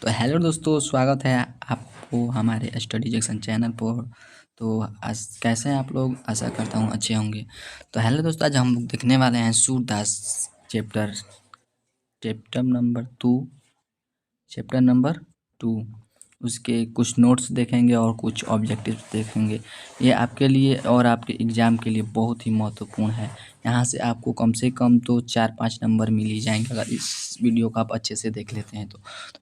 तो हेलो दोस्तों, स्वागत है आपको हमारे स्टडी जंक्शन चैनल पर। तो आज कैसे हैं आप लोग? आशा करता हूँ अच्छे होंगे। तो हेलो दोस्तों, आज हम लोग देखने वाले हैं Surdas chapter chapter number two chapter number 2। उसके कुछ नोट्स देखेंगे और कुछ ऑब्जेक्टिव्स देखेंगे। ये आपके लिए और आपके एग्ज़ाम के लिए बहुत ही महत्वपूर्ण है। यहाँ से आपको कम से कम तो 4-5 नंबर मिल ही जाएंगे अगर इस वीडियो को आप अच्छे से देख लेते हैं तो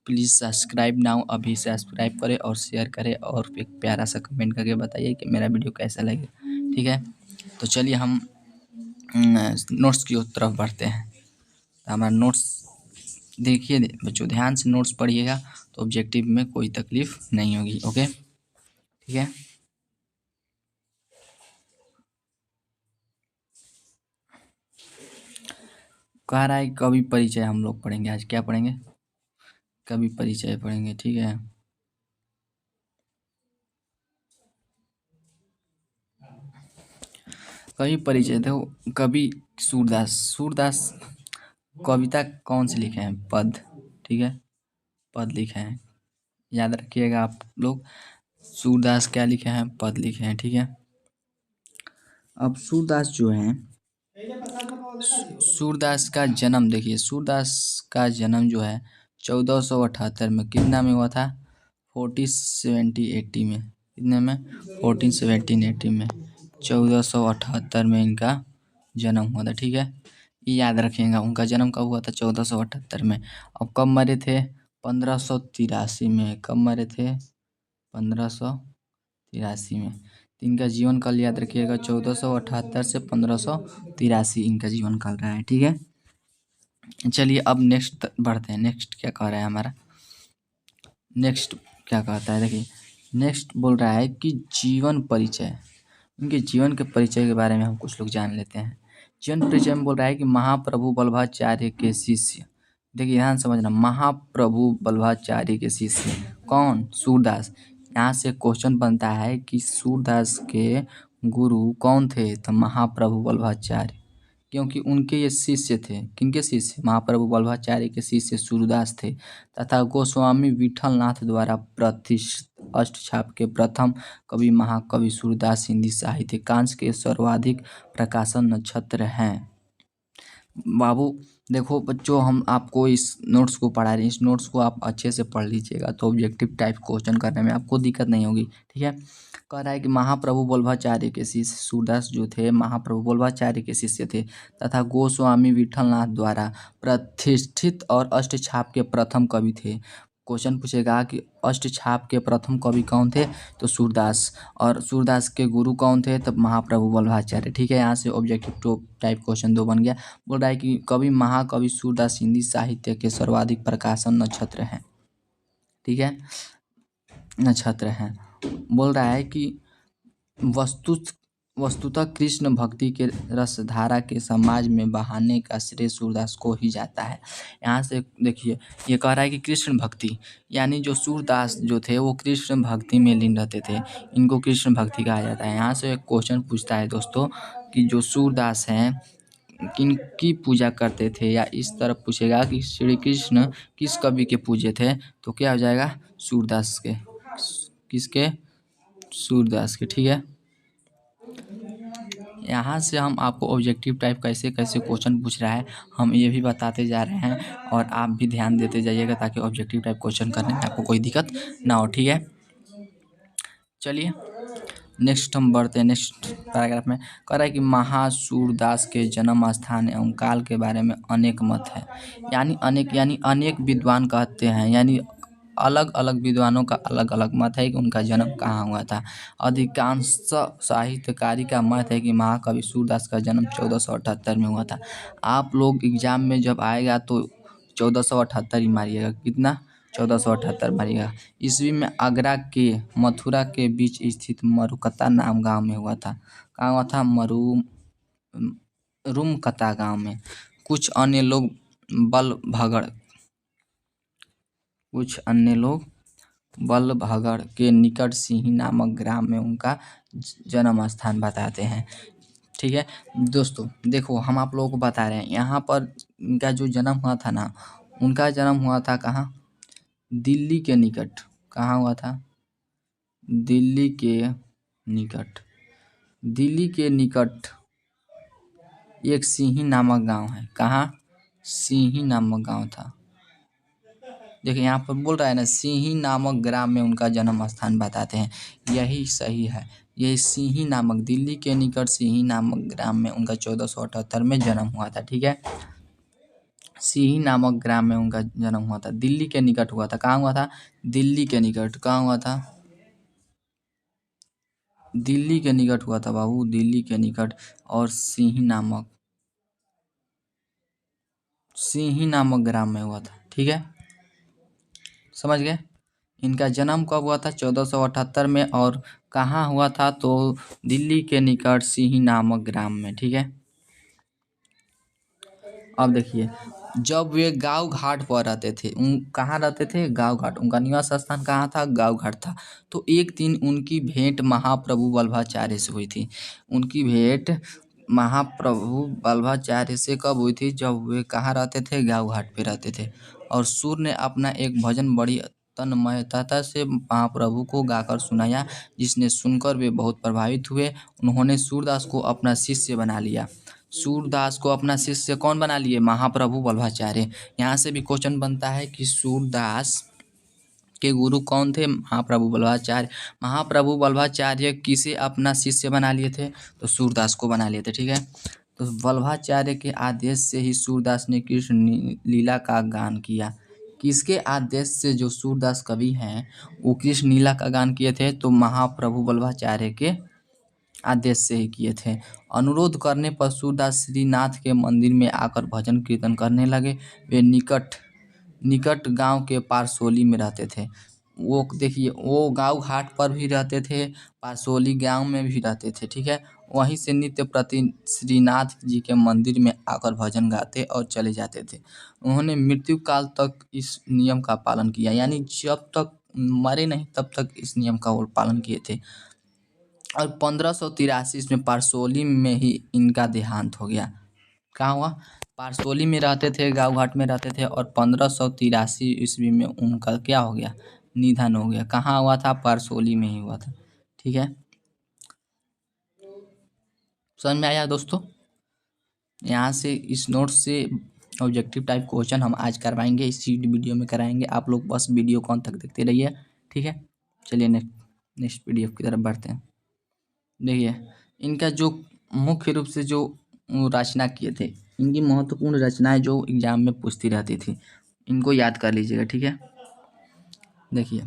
प्लीज़ सब्सक्राइब नाउ, अभी सब्सक्राइब करें और शेयर करें और एक प्यारा सा कमेंट करके बताइए कि मेरा वीडियो कैसा लगे। ठीक है, तो चलिए हम नोट्स की तरफ बढ़ते हैं। तो हमारा नोट्स देखिए बच्चों, ध्यान से नोट्स पढ़िएगा तो ऑब्जेक्टिव में कोई तकलीफ नहीं होगी। ओके, ठीक है। कह रहा है कवि परिचय हम लोग पढ़ेंगे। आज क्या पढ़ेंगे? कवि परिचय पढ़ेंगे। ठीक है, कवि परिचय। देखो, कवि सूरदास कविता कौन सी लिखे हैं? पद। ठीक है, पद लिखे हैं, याद रखिएगा आप लोग। सूरदास क्या लिखे हैं? पद लिखे हैं। ठीक है, अब सूरदास जो हैं, सूरदास का जन्म देखिए। सूरदास का जन्म जो है 1478 में कितना में हुआ था? 1470-80 में। कितने में? 1470-80 में, 1478 में इनका जन्म हुआ था। ठीक है, ये याद रखिएगा। उनका जन्म कब हुआ था? 1478 में। अब कब मरे थे? 1583 में। कब मरे थे? 1583 में। तो इनका जीवन काल याद रखिएगा, 1478 से 1583 इनका जीवन काल रहा है। ठीक है, चलिए अब नेक्स्ट बढ़ते हैं। नेक्स्ट क्या कह रहा है हमारा? नेक्स्ट क्या कहता है? देखिए, नेक्स्ट बोल रहा है कि जीवन परिचय। इनके जीवन के परिचय के बारे में हम कुछ लोग जान लेते हैं। जीवन परिचय में बोल रहा है कि महाप्रभु वल्लभाचार्य के शिष्य। देखिए ध्यान समझना, महाप्रभु वल्लभाचार्य के शिष्य कौन? सूरदास। यहाँ से क्वेश्चन बनता है कि सूरदास के गुरु कौन थे? तो महाप्रभु वल्लभाचार्य, क्योंकि उनके ये शिष्य थे। किनके शिष्य? महाप्रभु वल्लभाचार्य के शिष्य सूरदास थे तथा गोस्वामी विठलनाथ द्वारा प्रतिष्ठित अष्टछाप के प्रथम कवि महाकवि सूरदास हिंदी साहित्य कांस के सर्वाधिक प्रकाशन नक्षत्र हैं। बाबू देखो बच्चों, हम आपको इस नोट्स को पढ़ा रहे हैं। इस नोट्स को आप अच्छे से पढ़ लीजिएगा तो ऑब्जेक्टिव टाइप क्वेश्चन करने में आपको दिक्कत नहीं होगी। ठीक है, कह रहा है कि महाप्रभु वल्लभाचार्य के शिष्य सूरदास जो थे, महाप्रभु वल्लभाचार्य के शिष्य थे तथा गोस्वामी विठलनाथ द्वारा प्रतिष्ठित और अष्टछाप के प्रथम कवि थे। क्वेश्चन पूछेगा कि अष्टछाप के प्रथम कवि कौन थे? तो सूरदास। और सूरदास के गुरु कौन थे? तब महाप्रभु वल्लभाचार्य। ठीक है, यहाँ से ऑब्जेक्टिव टाइप क्वेश्चन 2 बन गया। बोल रहा है कि कवि महाकवि सूरदास हिंदी साहित्य के सर्वाधिक प्रकाशन नक्षत्र हैं। ठीक है, नक्षत्र हैं। बोल रहा है कि वस्तुतः कृष्ण भक्ति के रसधारा के समाज में बहाने का श्रेय सूरदास को ही जाता है। यहाँ से देखिए, ये कह रहा है कि कृष्ण भक्ति, यानी जो सूरदास जो थे वो कृष्ण भक्ति में लीन रहते थे, इनको कृष्ण भक्ति कहा जाता है। यहाँ से एक क्वेश्चन पूछता है दोस्तों कि जो सूरदास हैं किनकी पूजा करते थे, या इस तरफ पूछेगा कि श्री कृष्ण किस कवि के पूजे थे, तो क्या हो जाएगा? सूरदास के। किसके? सूरदास के। ठीक है, यहाँ से हम आपको ऑब्जेक्टिव टाइप कैसे कैसे क्वेश्चन पूछ रहा है हम ये भी बताते जा रहे हैं और आप भी ध्यान देते जाइएगा ताकि ऑब्जेक्टिव टाइप क्वेश्चन करने में आपको कोई दिक्कत ना हो। ठीक है, चलिए नेक्स्ट हम बढ़ते हैं। नेक्स्ट पैराग्राफ में कह रहा है कि महासूरदास के जन्म स्थान एवं काल के बारे में अनेक मत है। यानी अनेक विद्वान कहते हैं, यानी अलग अलग विद्वानों का अलग अलग मत है कि उनका जन्म कहाँ हुआ था। अधिकांश साहित्यकारी का मत है कि महाकवि सूरदास का जन्म 1478 में हुआ था। आप लोग एग्जाम में जब आएगा तो 1478 ही मारिएगा। कितना? 1478 मारिएगा। ईस्वी में आगरा के मथुरा के बीच स्थित मरुकता नाम गांव में हुआ था। कहाँ हुआ था? रुमकता गांव में। कुछ अन्य लोग बलभगड़ के निकट सिंही नामक ग्राम में उनका जन्म स्थान बताते हैं। ठीक है दोस्तों, देखो हम आप लोगों को बता रहे हैं यहाँ पर इनका जो जन्म हुआ था ना, उनका जन्म हुआ था कहाँ? दिल्ली के निकट कहाँ हुआ था? दिल्ली के निकट, दिल्ली के निकट एक सिंही नामक गांव है। कहाँ? सिंही नामक गांव था। देखिए यहाँ पर बोल रहा है ना, सिंही नामक ग्राम में उनका जन्म स्थान बताते हैं, यही सही है। ये सिंही नामक, दिल्ली के निकट सिंही नामक ग्राम में उनका 1478 में जन्म हुआ था। ठीक है, सिंही नामक ग्राम में उनका जन्म हुआ था, दिल्ली के निकट हुआ था। कहाँ हुआ था? दिल्ली के निकट। कहाँ हुआ था? दिल्ली के निकट हुआ था बाबू, दिल्ली के निकट। और सिंही नामक ग्राम में हुआ था। ठीक है, समझ गए? इनका जन्म कब हुआ था? 1478 में। और कहाँ हुआ था? तो दिल्ली के निकट सिंही नामक ग्राम में। ठीक है, अब देखिए, जब वे गांव घाट पर रहते थे, कहाँ रहते थे? गांव घाट। उनका निवास स्थान कहाँ था? गांव घाट था। तो एक दिन उनकी भेंट महाप्रभु वल्लभाचार्य से हुई थी। उनकी भेंट महाप्रभु वल्लभाचार्य से कब हुई थी? जब वे कहाँ रहते थे? गांव घाट पे रहते थे। और सूर्य ने अपना एक भजन बड़ी तन्मयता से महाप्रभु को गाकर सुनाया, जिसने सुनकर वे बहुत प्रभावित हुए। उन्होंने सूरदास को अपना शिष्य बना लिया। सूरदास को अपना शिष्य कौन बना लिए? महाप्रभु वल्लभाचार्य। यहाँ से भी क्वेश्चन बनता है कि सूरदास के गुरु कौन थे? महाप्रभु वल्लभाचार्य। महाप्रभु वल्लभाचार्य किसे अपना शिष्य बना लिए थे? तो सूरदास को बना लिए थे। ठीक है, तो वल्लभाचार्य के आदेश से ही सूरदास ने कृष्ण लीला का गान किया। किसके आदेश से? जो सूरदास कवि हैं वो कृष्ण लीला का गान किए थे, तो महाप्रभु वल्लभाचार्य के आदेश से ही किए थे। अनुरोध करने पर सूरदास श्रीनाथ के मंदिर में आकर भजन कीर्तन करने लगे। वे निकट गांव के पारसोली में रहते थे। वो देखिए, वो गांव घाट पर भी रहते थे, पारसोली गांव में भी रहते थे। ठीक है, वहीं से नित्य प्रति श्रीनाथ जी के मंदिर में आकर भजन गाते और चले जाते थे। उन्होंने मृत्यु काल तक इस नियम का पालन किया, यानी जब तक मरे नहीं तब तक इस नियम का वो पालन किए थे। और 1583 में पारसोली में ही इनका देहांत हो गया। कहाँ हुआ? पारसोली में रहते थे, गाँव घाट में रहते थे, और 1583 ईस्वी में उनका क्या हो गया? निधन हो गया। कहाँ हुआ था? पारसोली में ही हुआ था। ठीक है, समझ में आया दोस्तों? यहाँ से इस नोट से ऑब्जेक्टिव टाइप क्वेश्चन हम आज करवाएंगे, इसी वीडियो में कराएंगे। आप लोग बस वीडियो को अंत तक देखते रहिए। ठीक है, चलिए नेक्स्ट पीडीएफ की तरफ बढ़ते हैं। देखिए, इनका जो मुख्य रूप से जो रचना किए थे, इनकी महत्वपूर्ण रचनाएं जो एग्जाम में पूछती रहती थी, इनको याद कर लीजिएगा। ठीक है, देखिए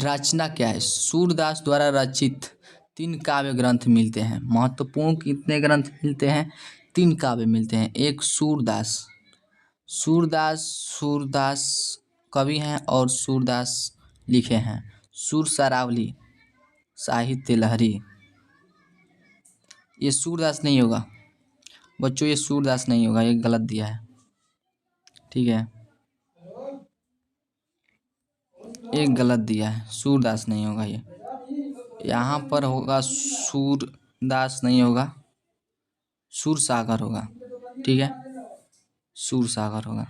रचना क्या है? सूरदास द्वारा रचित 3 काव्य ग्रंथ मिलते हैं। महत्वपूर्ण कितने ग्रंथ मिलते हैं? 3 काव्य मिलते हैं। एक सूरदास सूरदास कवि हैं और सूरदास लिखे हैं। सुर सरावली, साहित्य लहरी, ये सूरदास नहीं होगा बच्चों, ये सूरदास नहीं होगा, ये गलत दिया है। ठीक है, एक गलत दिया है, सूरदास नहीं होगा ये। यहाँ पर होगा सूरदास नहीं होगा, सूरसागर होगा। ठीक है, सूरसागर होगा,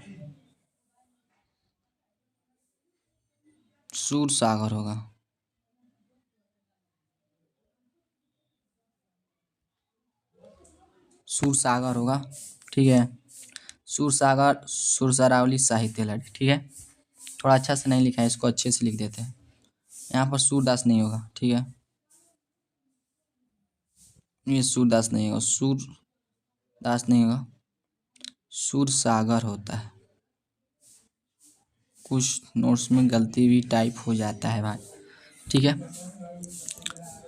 सूरसागर होगा। सूरसागर होगा। ठीक है, सूरसागर, सुरसरावली, साहित्य लहरी। ठीक है, थोड़ा अच्छा से नहीं लिखा है, इसको अच्छे से लिख देते हैं। यहाँ पर सूरदास नहीं होगा। ठीक है, ये सूरदास नहीं होगा, सूरदास नहीं होगा, सूरसागर होता है। कुछ नोट्स में गलती भी टाइप हो जाता है भाई। ठीक है,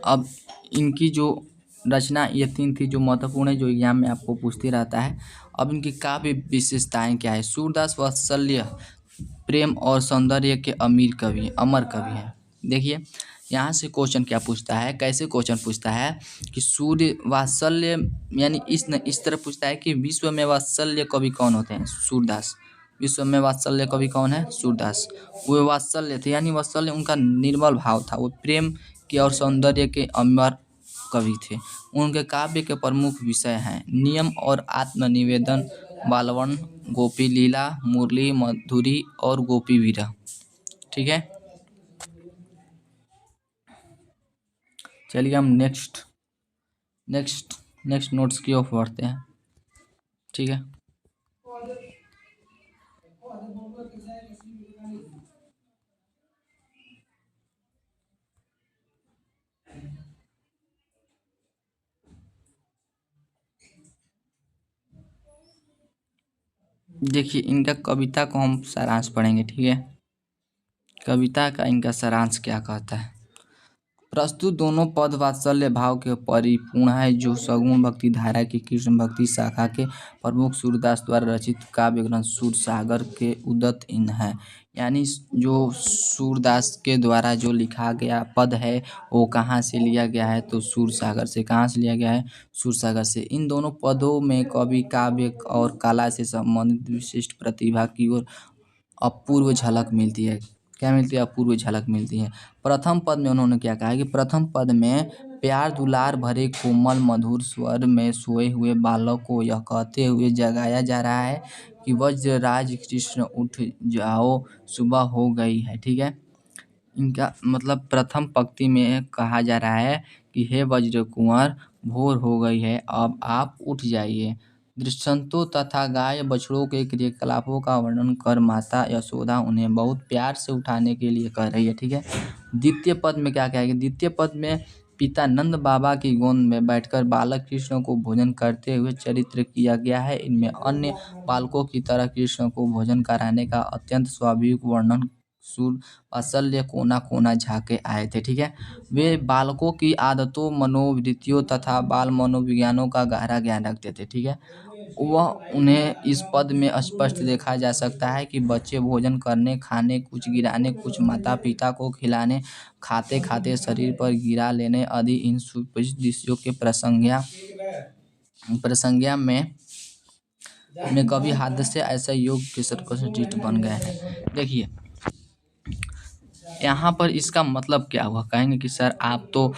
अब इनकी जो रचना ये 3 थी जो महत्वपूर्ण है, जो एग्जाम में आपको पूछते रहता है। अब इनकी काव्य विशेषताएं क्या है? सूरदास वात्सल्य, प्रेम और सौंदर्य के अमर कवि हैं। देखिए, यहाँ से क्वेश्चन क्या पूछता है, कैसे क्वेश्चन पूछता है कि सूर्य वात्सल्य, यानी इस तरह पूछता है कि विश्व में वात्सल्य कवि कौन होते हैं? सूरदास। विश्व में वात्सल्य कवि कौन है? सूरदास। वो वात्सल्य थे, यानी वात्सल्य उनका निर्मल भाव था। वो प्रेम के और सौंदर्य के अमर कवि थे। उनके काव्य के प्रमुख विषय हैं नियम और आत्मनिवेदन, बालवन, गोपी लीला, मुरली मधुरी और गोपी वीरा। ठीक है, चलिए हम नेक्स्ट नेक्स्ट नेक्स्ट नोट्स की ओर बढ़ते हैं। ठीक है, देखिए इनका कविता को हम सारांश पढ़ेंगे। ठीक है, कविता का इनका सारांश क्या कहता है। प्रस्तुत दोनों पद वात्सल्य भाव के परिपूर्ण है, जो सगुण भक्ति धारा की कृष्ण भक्ति शाखा के प्रमुख सूरदास द्वारा रचित काव्य ग्रंथ सूरसागर के उदत्त इन है। यानी जो सूरदास के द्वारा जो लिखा गया पद है वो कहाँ से लिया गया है, तो सूरसागर से। कहाँ से लिया गया है, सूरसागर से। इन दोनों पदों में कवि काव्य और कला से संबंधित विशिष्ट प्रतिभा की ओर अपूर्व झलक मिलती है। क्या मिलती है, अपूर्व झलक मिलती है। प्रथम पद में उन्होंने क्या कहा है कि प्रथम पद में प्यार दुलार भरे कोमल मधुर स्वर में सोए हुए बालक को यह कहते हुए जगाया जा रहा है कि वज्रराज कृष्ण उठ जाओ, सुबह हो गई है। ठीक है, इनका मतलब प्रथम पंक्ति में कहा जा रहा है कि हे वज्र कुंवर, भोर हो गई है, अब आप उठ जाइए। दृष्टांतों तथा गाय बछड़ों के क्रियाकलापों का वर्णन कर माता यशोदा उन्हें बहुत प्यार से उठाने के लिए कह रही है। ठीक है, द्वितीय पद में क्या कहेगी, द्वितीय पद में पिता नंद बाबा की गोद में बैठकर बालक कृष्ण को भोजन करते हुए चरित्र किया गया है। इनमें अन्य बालकों की तरह कृष्ण को भोजन कराने का अत्यंत स्वाभाविक वर्णन सूर वात्सल्य कोना कोना झाके आए थे। ठीक है, वे बालकों की आदतों, मनोवृत्तियों तथा बाल मनोविज्ञानों का गहरा ज्ञान रखते थे। ठीक है, वह उन्हें इस पद में स्पष्ट देखा जा सकता है कि बच्चे भोजन करने, खाने, कुछ गिराने, कुछ माता पिता को खिलाने, खाते खाते शरीर पर गिरा लेने आदि इन सुपरिचित दृश्यों के प्रसंज्ञा में कभी हाथ से ऐसा योग के सर्वश्रेष्ठ बन गए हैं। देखिए यहाँ पर इसका मतलब क्या हुआ, कहेंगे कि सर आप तो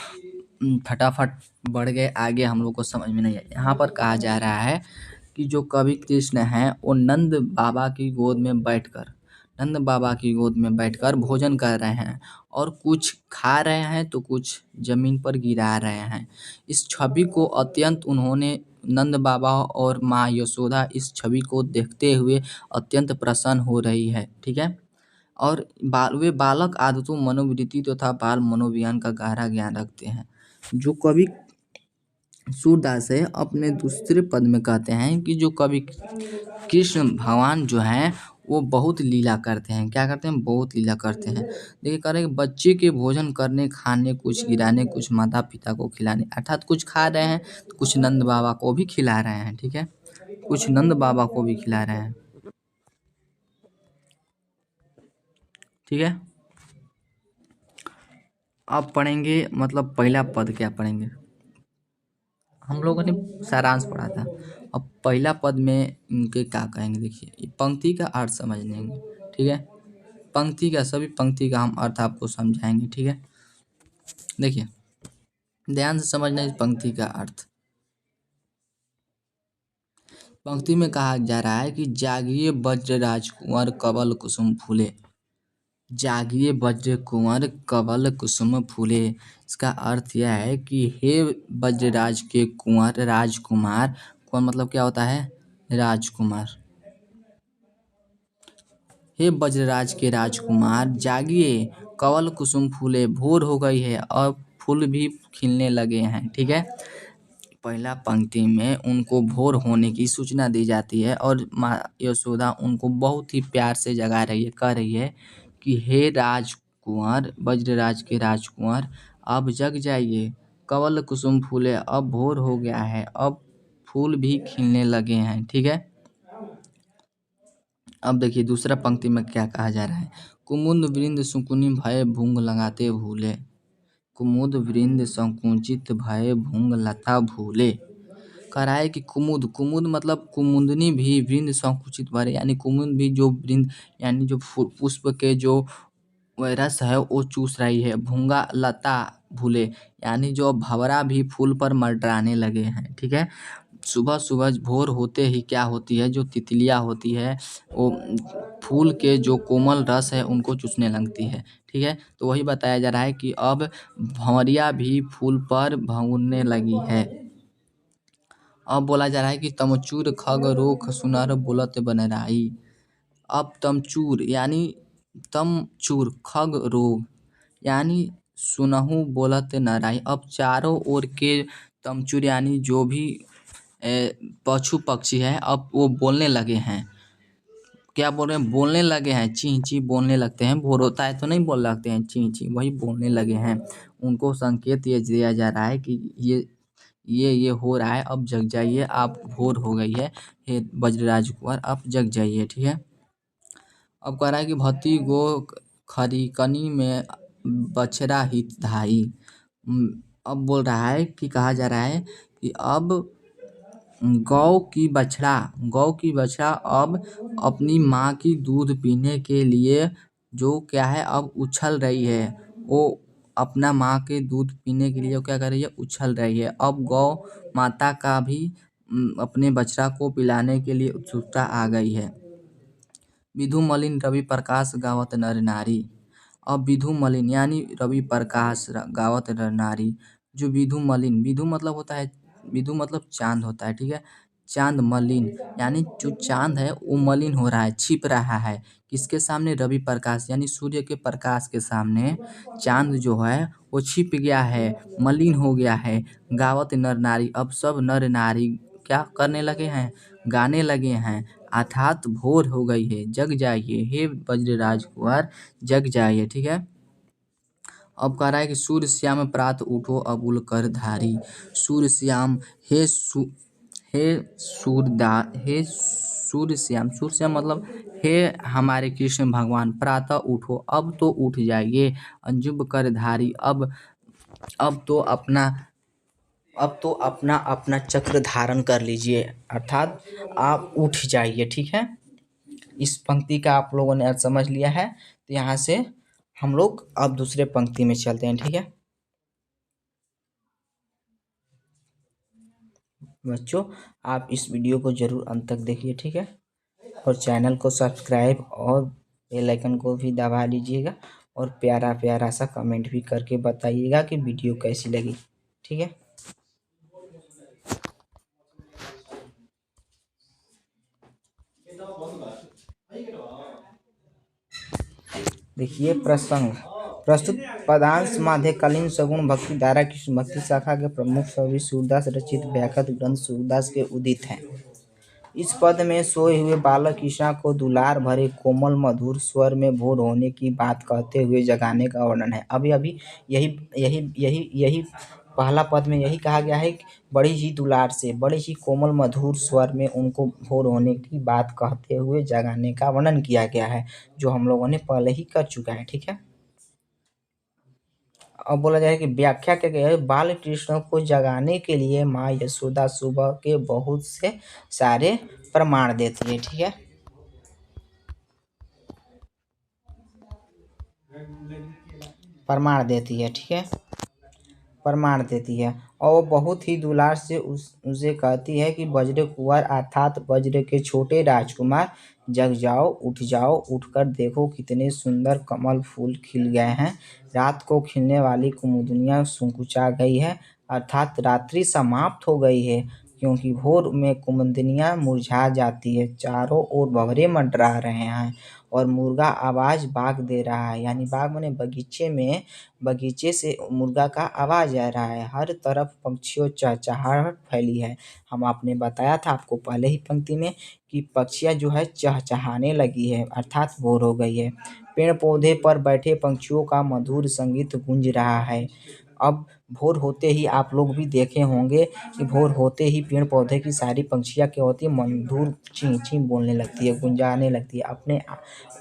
फटाफट बढ़ गए आगे, हम लोग को समझ में नहीं आया। यहाँ पर कहा जा रहा है कि जो कवि कृष्ण हैं वो नंद बाबा की गोद में बैठकर भोजन कर रहे हैं और कुछ खा रहे हैं तो कुछ जमीन पर गिरा रहे हैं। इस छवि को अत्यंत उन्होंने नंद बाबा और माँ यशोदा इस छवि को देखते हुए अत्यंत प्रसन्न हो रही है। ठीक है, और वे बालक आदतों, मनोवृत्ति तथा बाल मनोविज्ञान का गहरा ज्ञान रखते हैं। जो कवि सूरदास है अपने दूसरे पद में कहते हैं कि जो कवि कृष्ण भगवान जो हैं वो बहुत लीला करते हैं। क्या करते हैं, बहुत लीला करते हैं। देखिए कह रहे हैं बच्चे के भोजन करने, खाने, कुछ गिराने, कुछ माता पिता को खिलाने, अर्थात कुछ खा रहे हैं तो कुछ नंद बाबा को भी खिला रहे हैं। ठीक है, कुछ नंद बाबा को भी खिला रहे हैं। ठीक है, अब पढ़ेंगे मतलब पहला पद क्या पढ़ेंगे, हम लोगों ने सारांश पढ़ा था। अब पहला पद में इनके क्या कहेंगे, देखिए पंक्ति का अर्थ समझ लेंगे। ठीक है, पंक्ति का सभी पंक्ति का हम अर्थ आपको समझाएंगे। ठीक है, देखिए ध्यान से समझना इस पंक्ति का अर्थ। पंक्ति में कहा जा रहा है कि जागिए वज्र राजकुंवर कवल कुसुम फूले, जागिए वज्र कुंवर कवल कुसुम फूले। इसका अर्थ यह है कि हे वज्रराज के कुंवर, राजकुमार, कुंवर मतलब क्या होता है, राजकुमार। हे वज्रराज के राजकुमार जागिए, कवल कुसुम फूले, भोर हो गई है और फूल भी खिलने लगे हैं। ठीक है, पहला पंक्ति में उनको भोर होने की सूचना दी जाती है और माँ यशोदा उनको बहुत ही प्यार से जगा रही है, कह रही है कि हे राजकुंवर, वज्रराज के राजकुंवर, अब जग जाइए, कवल कुसुम फूले, अब भोर हो गया है, अब फूल भी खिलने लगे हैं। ठीक है, अब देखिए दूसरा पंक्ति में क्या कहा जा रहा है, कुमुद वृंद सुकुनी भय भूंग लगाते भूले, कुमुद वृंद संकुचित भय भूंग लता भूले। कह रहा है कि कुमुद, कुमुद मतलब कुमुदनी भी, वृंद संकुचित भरे यानी कुमुद भी, जो वृंद यानी जो पुष्प के जो रस है वो चूस रही है, भूंगा लता भूले यानी जो भंवरा भी फूल पर मंडराने लगे हैं। ठीक है, सुबह सुबह भोर होते ही क्या होती है, जो तितलियाँ होती है वो फूल के जो कोमल रस है उनको चूसने लगती है, ठीक है। तो वही बताया जा रहा है कि अब भंवरिया भी फूल पर भौंकने लगी है। अब बोला जा रहा है कि तमचूर खग रोख सुनर बोलत बनराई। अब तमचूर यानी तमचूर खग रोग यानी सुनहु बोलत नराई। अब चारों ओर के तमचूर यानी जो भी पशु पक्षी है अब वो बोलने लगे हैं। क्या बोल रहे हैं? बोलने लगे हैं, चीं चीं बोलने लगते हैं। भोर होता है तो नहीं बोल लगते हैं चीं चीं, वही बोलने लगे हैं। उनको संकेत ये दिया जा रहा है कि ये हो रहा है, अब जग जाइए, आप भोर हो गई है हे वज्रराज कुंवर, अब जग जाइए, ठीक है। अब कह रहा है कि भती गो खरीकनी में बछड़ा हित धाई। अब बोल रहा है कि कहा जा रहा है कि अब गौ की बछड़ा अब अपनी माँ की दूध पीने के लिए जो क्या है अब उछल रही है। वो अपना माँ के दूध पीने के लिए वो क्या कर रही है, उछल रही है। अब गौ माता का भी अपने बछड़ा को पिलाने के लिए उत्सुकता आ गई है। विधु मलिन रवि प्रकाश गावत नर नारी। अब विधु मलिन यानी रवि प्रकाश गावत नर नारी। जो विधु मलिन, विधु मतलब होता है, विधु मतलब चांद होता है, ठीक है। चांद मलिन यानी जो चांद है वो मलिन हो रहा है, छिप रहा है। किसके सामने? रवि प्रकाश यानी सूर्य के प्रकाश के सामने चांद जो है वो छिप गया है, मलिन हो गया है। गावत नर नारी, अब सब नर नारी क्या करने लगे हैं? गाने लगे हैं। अर्थात भोर हो गई है, जग जाइए हे वज्रराज कुंवर, जग जाइए, ठीक है। अब कह रहा है कि सूर्य श्याम प्रात उठो अबुल कर धारी। सूर्य श्याम हे हे सूर्य श्याम मतलब हे हमारे कृष्ण भगवान, प्रातः उठो, अब तो उठ जाइए। अंजुब कर धारी, अब तो अपना अपना चक्र धारण कर लीजिए, अर्थात आप उठ जाइए, ठीक है। इस पंक्ति का आप लोगों ने आज समझ लिया है, तो यहाँ से हम लोग अब दूसरे पंक्ति में चलते हैं, ठीक है बच्चों। आप इस वीडियो को जरूर अंत तक देखिए, ठीक है, और चैनल को सब्सक्राइब और बेल आइकन को भी दबा लीजिएगा, और प्यारा प्यारा सा कमेंट भी करके बताइएगा कि वीडियो कैसी लगी, ठीक है। देखिए प्रसंग प्रस्तुत पदांश माध्यकालीन सगुण भक्ति धारा कृष्ण भक्ति शाखा के प्रमुख कवि सूरदास रचित व्याख्यात ग्रंथ सूरदास के उदित हैं। इस पद में सोए हुए बालक ईशा को दुलार भरे कोमल मधुर स्वर में भोर होने की बात कहते हुए जगाने का वर्णन है। अभी अभी यही यही यही यही पहला पद में यही कहा गया है कि बड़ी ही दुलार से, बड़ी ही कोमल मधुर स्वर में उनको भोर होने की बात कहते हुए जगाने का वर्णन किया गया है, जो हम लोगों ने पहले ही कर चुका है, ठीक है। अब बोला जाए कि व्याख्या क्या गया है, बाल कृष्ण को जगाने के लिए माँ यशोदा सुबह के बहुत से सारे प्रमाण देती है, ठीक है। प्रमाण देती है, ठीक है, प्रमाण देती है, और वो बहुत ही दुलार से उसे कहती है कि वज्र कुंवर अर्थात वज्र के छोटे राजकुमार, जग जाओ, उठ जाओ, उठकर देखो कितने सुंदर कमल फूल खिल गए हैं। रात को खिलने वाली कुमुदिनियाँ संकुचा गई है, अर्थात रात्रि समाप्त हो गई है, क्योंकि भोर में कुमुदिनियाँ मुरझा जाती है। चारों ओर भंवरे मंडरा रहे हैं और मुर्गा आवाज बाग दे रहा है, यानी बाग माने बगीचे से मुर्गा का आवाज आ रहा है। हर तरफ पक्षियों चहचहाहट फैली है। हम आपने बताया था आपको पहले ही पंक्ति में कि पक्षियाँ जो है चहचहाने लगी है, अर्थात भोर हो गई है। पेड़ पौधे पर बैठे पंछियों का मधुर संगीत गूंज रहा है। अब भोर होते ही आप लोग भी देखे होंगे कि भोर होते ही पेड़ पौधे की सारी पंछियाँ क्या होती है, मधुर चीं चीं बोलने लगती है, गुंजाने लगती है।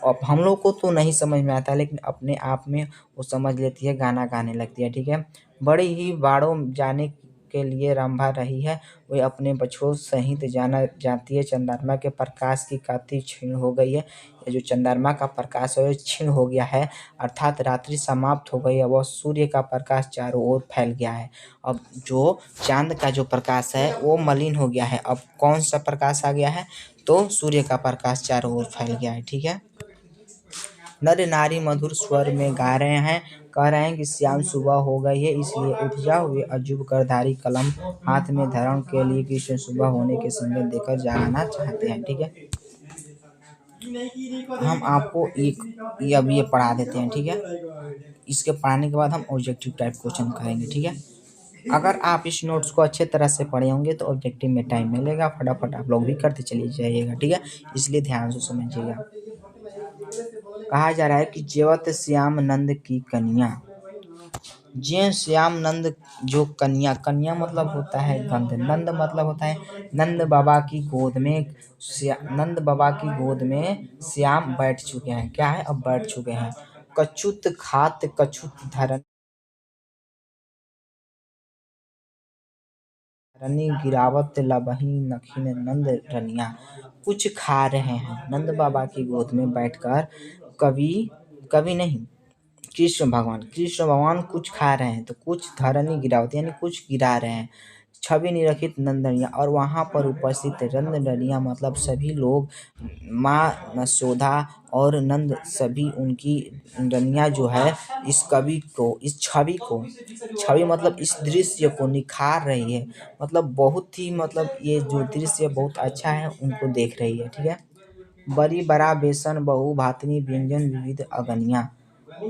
अब हम लोग को तो नहीं समझ में आता, लेकिन अपने आप में वो समझ लेती है, गाना गाने लगती है, ठीक है। बड़े ही बाड़ों जाने के लिए रंभा रही है, वे अपने बछड़ों सहित जाना जाती है। चंद्रमा के प्रकाश की कांति क्षीण हो गई है। ये जो चंद्रमा का प्रकाश है क्षीण हो गया है, अर्थात रात्रि समाप्त हो गई है। वह सूर्य का प्रकाश चारों ओर फैल गया है। अब जो चांद का जो प्रकाश है वो मलिन हो गया है। अब कौन सा प्रकाश आ गया है? तो सूर्य का प्रकाश चारों ओर फैल गया है। ठीक है। नर नारी मधुर स्वर में गा रहे हैं, कह रहे हैं कि श्याम सुबह हो गई है, इसलिए उठ जाओ। वे अजूब करधारी कलम हाथ में धारण के लिए कृष्ण सुबह होने के संकेत देकर जागाना चाहते हैं। ठीक है। हम आपको एक अब ये पढ़ा देते हैं। ठीक है। इसके पढ़ाने के बाद हम ऑब्जेक्टिव टाइप क्वेश्चन करेंगे। ठीक है। अगर आप इस नोट्स को अच्छे तरह से पढ़े होंगे तो ऑब्जेक्टिव में टाइम मिलेगा, फटाफट आप लोग भी करते चलिए जाइएगा। ठीक है। इसलिए ध्यान से समझिएगा। कहा जा रहा है कि जेवत श्याम नंद की कन्या। जे श्याम नंद जो कन्या, कन्या मतलब होता है गंध, नंद मतलब होता है नंद बाबा की गोद में। नंद बाबा की गोद में श्याम बैठ चुके हैं। क्या है? अब बैठ चुके हैं। कछुत खात कछुत धरन रनी गिरावत लबही नखिन नंद रनिया। कुछ खा रहे हैं नंद बाबा की गोद में बैठकर। कवि कवि नहीं, कृष्ण भगवान कुछ खा रहे हैं, तो कुछ धरनी गिरावत यानी कुछ गिरा रहे हैं। छवि निरखित नंदनिया, और वहां पर उपस्थित नंदनिया मतलब सभी लोग, माँ यशोदा और नंद, सभी उनकी रनिया जो है इस कवि को, इस छवि मतलब इस दृश्य को निखार रही है। मतलब बहुत ही, मतलब ये जो दृश्य बहुत अच्छा है उनको देख रही है। ठीक है। बड़ी बड़ा बेसन बहु भातनी व्यंजन विविध अगनिया।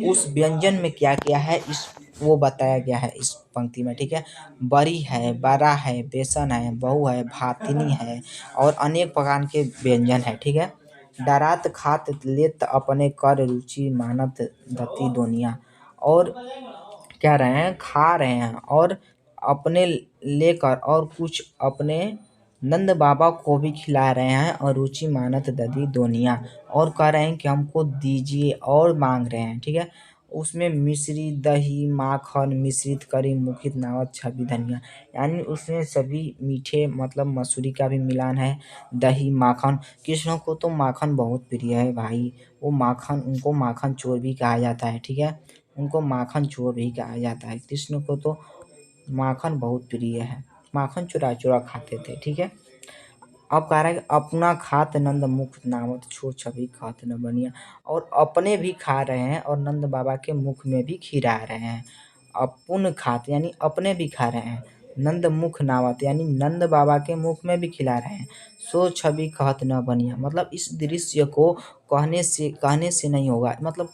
उस व्यंजन में क्या क्या है इस वो बताया गया है इस पंक्ति में। ठीक है। बड़ी है, बड़ा है, बेसन है, बहु है, भातनी है और अनेक प्रकार के व्यंजन है। ठीक है। डरात खात लेत अपने कर रुचि मानत दती दोनिया। और क्या रहे हैं? खा रहे हैं और अपने लेकर और कुछ अपने नंद बाबा को भी खिला रहे हैं और रुचि मानत ददी दोनिया, और कह रहे हैं कि हमको दीजिए और मांग रहे हैं। ठीक है। उसमें मिश्री दही माखन मिश्रित करी मुखित नावत छवि धनिया, यानी उसमें सभी मीठे मतलब मसूरी का भी मिलान है, दही माखन। कृष्ण को तो माखन बहुत प्रिय है भाई, वो माखन, उनको माखन चोर भी कहा जाता है। ठीक है। उनको माखन चोर भी कहा जाता है। कृष्ण को तो माखन बहुत प्रिय है, माखन चुरा चुरा खाते थे। ठीक है। अब कह रहा है कि अपना खात नंद मुख नामत छोड़ छवि खात न बनिया, और अपने भी खा रहे हैं और नंद बाबा के मुख में भी खिला रहे हैं। अपुन खात यानी अपने भी खा रहे हैं, नंद मुख नावत यानी नंद बाबा के मुख में भी खिला रहे हैं। सो छवि कहत न बनिया, मतलब इस दृश्य को कहने से नहीं होगा, मतलब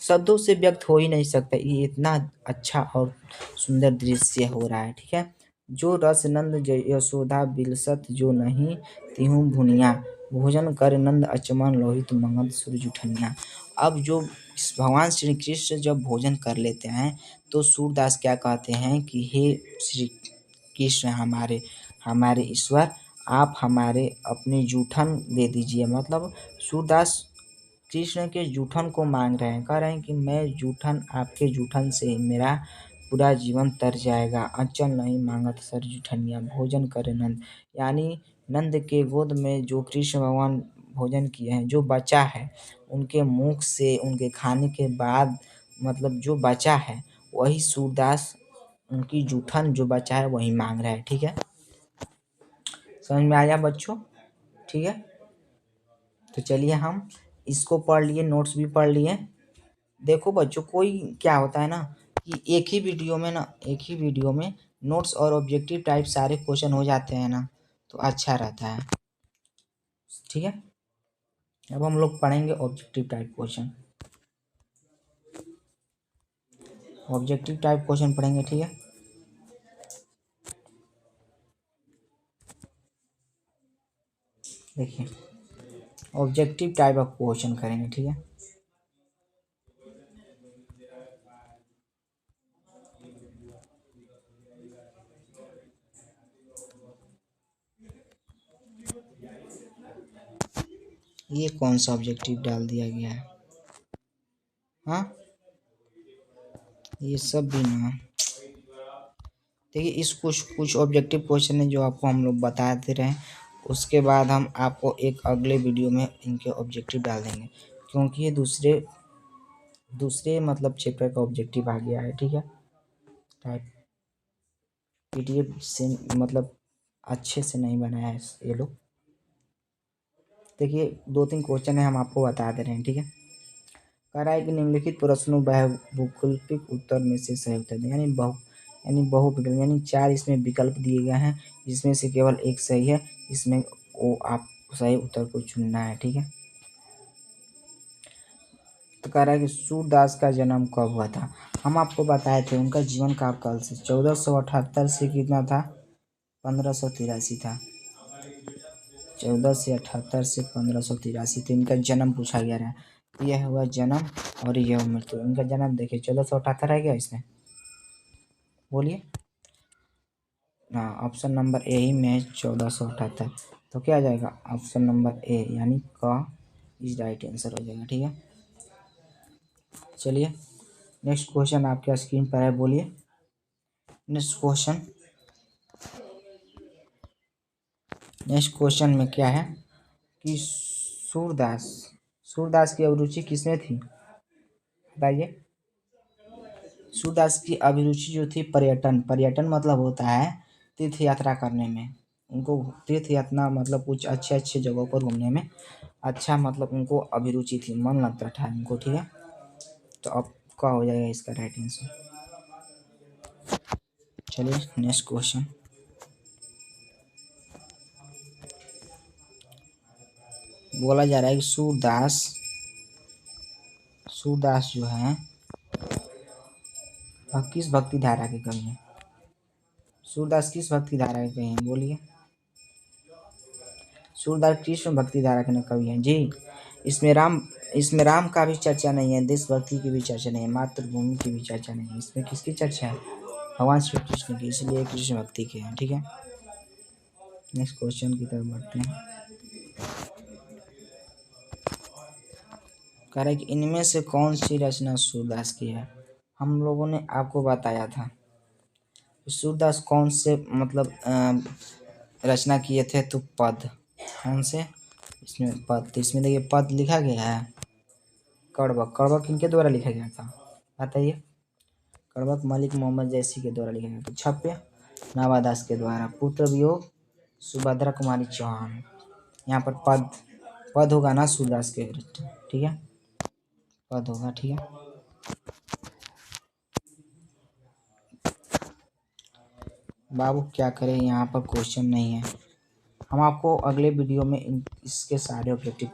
शब्दों से व्यक्त हो ही नहीं सकता, ये इतना अच्छा और सुंदर दृश्य हो रहा है। ठीक है। जो रस नंद यशोदा बिलसत जो नहीं तिहु भुनिया, भोजन कर नंद अचमन लोहित मंगत सूरज उठनिया। अब जो भगवान श्री कृष्ण जब भोजन कर लेते हैं तो सूरदास क्या कहते हैं कि हे श्री कृष्ण, हमारे हमारे ईश्वर, आप हमारे अपने जूठन दे दीजिए। मतलब सूरदास कृष्ण के जूठन को मांग रहे हैं, कह रहे हैं कि मैं जूठन, आपके जूठन से मेरा पूरा जीवन तर जाएगा। अचल नहीं मांगत सर जूठनिया, भोजन करे नंद, यानी नंद के गोद में जो कृष्ण भगवान भोजन किए हैं, जो बचा है उनके मुख से, उनके खाने के बाद मतलब जो बचा है वही सूरदास, उनकी जूठन जो बचा है वही मांग रहा है। ठीक है। समझ में आया बच्चों? ठीक है। तो चलिए हम इसको पढ़ लिए, नोट्स भी पढ़ लिए। देखो बच्चों, कोई क्या होता है ना कि एक ही वीडियो में नोट्स और ऑब्जेक्टिव टाइप सारे क्वेश्चन हो जाते हैं ना, तो अच्छा रहता है। ठीक है। अब हम लोग पढ़ेंगे objective type question. Objective type question पढ़ेंगे। ठीक है। देखिए, ऑब्जेक्टिव टाइप ऑफ क्वेश्चन करेंगे। ठीक है। ये कौन सा ऑब्जेक्टिव डाल दिया गया है? हाँ, ये सब भी ना, देखिए इस कुछ ऑब्जेक्टिव क्वेश्चन है जो आपको हम लोग बताते रहे, उसके बाद हम आपको एक अगले वीडियो में इनके ऑब्जेक्टिव डाल देंगे, क्योंकि ये दूसरे मतलब चैप्टर का ऑब्जेक्टिव आ गया है। ठीक है, टाइप पीडीएफ से मतलब अच्छे से नहीं बनाया है ये लोग। देखिए 2-3 क्वेश्चन है, हम आपको बता दे रहे हैं। ठीक है, कह रहा है कि निम्नलिखित प्रश्नों वैकल्पिक उत्तर में से सही उत्तर दें, यानी बहुविकल्प, यानी 4 इसमें विकल्प दिए गए हैं, जिसमें से केवल एक सही है, इसमें वो आप सही उत्तर को चुनना है। ठीक है, तो कह रहा है कि सूरदास का जन्म कब हुआ था। हम आपको बताए थे उनका जीवन काल से 1478 से कितना था, 1583 था। 1478 से 1583, तो इनका जन्म पूछा गया है। यह हुआ जन्म और यह मृत्यु। इनका जन्म देखिए 1478 है क्या इसमें, बोलिए। हाँ, ऑप्शन नंबर ए ही में 1478, तो क्या आ जाएगा ऑप्शन नंबर ए, यानी का इज राइट आंसर हो जाएगा। ठीक है, चलिए नेक्स्ट क्वेश्चन आपके स्क्रीन पर है, बोलिए नेक्स्ट क्वेश्चन में क्या है कि सूरदास की अभिरुचि किसमें थी, बताइए। सूरदास की अभिरुचि जो थी पर्यटन मतलब होता है तीर्थ यात्रा करने में। उनको तीर्थ यात्रा मतलब कुछ अच्छे अच्छे जगहों पर घूमने में अच्छा मतलब उनको अभिरुचि थी, मन लगता था उनको। ठीक है, तो अब क्या हो जाएगा इसका राइट आंसर। चलिए नेक्स्ट क्वेश्चन, बोला जा रहा है कि सूरदास जो है किस भक्ति धारा के कवि हैं। सूरदास किस भक्ति धारा के कवि हैं, बोलिए। सूरदास कृष्ण भक्ति धारा के कवि हैं जी। इसमें राम का भी चर्चा नहीं है, देशभक्ति की भी चर्चा नहीं है, मातृभूमि की भी चर्चा नहीं है। इसमें किसकी चर्चा है, भगवान श्री कृष्ण की, इसलिए कृष्ण भक्ति के हैं। ठीक है, नेक्स्ट क्वेश्चन की तरफ बढ़ते हैं। कह रहा है कि इनमें से कौन सी रचना सूरदास की है। हम लोगों ने आपको बताया था सूरदास कौन से मतलब रचना किए थे, तो पद कौन से, इसमें पद, तो इसमें देखिए पद लिखा गया है। कड़वक किनके द्वारा लिखा गया था, बताइए। कड़वक मलिक मोहम्मद जैसी के द्वारा लिखा गया था। छप्य नावादास के द्वारा। पुत्र वियोग सुभद्रा कुमारी चौहान। यहाँ पर पद होगा ना सूरदास के, ठीक है, पद होगा। ठीक है, बाबू क्या करें, यहाँ पर क्वेश्चन नहीं है। हम आपको अगले वीडियो में इसके सारे ऑब्जेक्टिव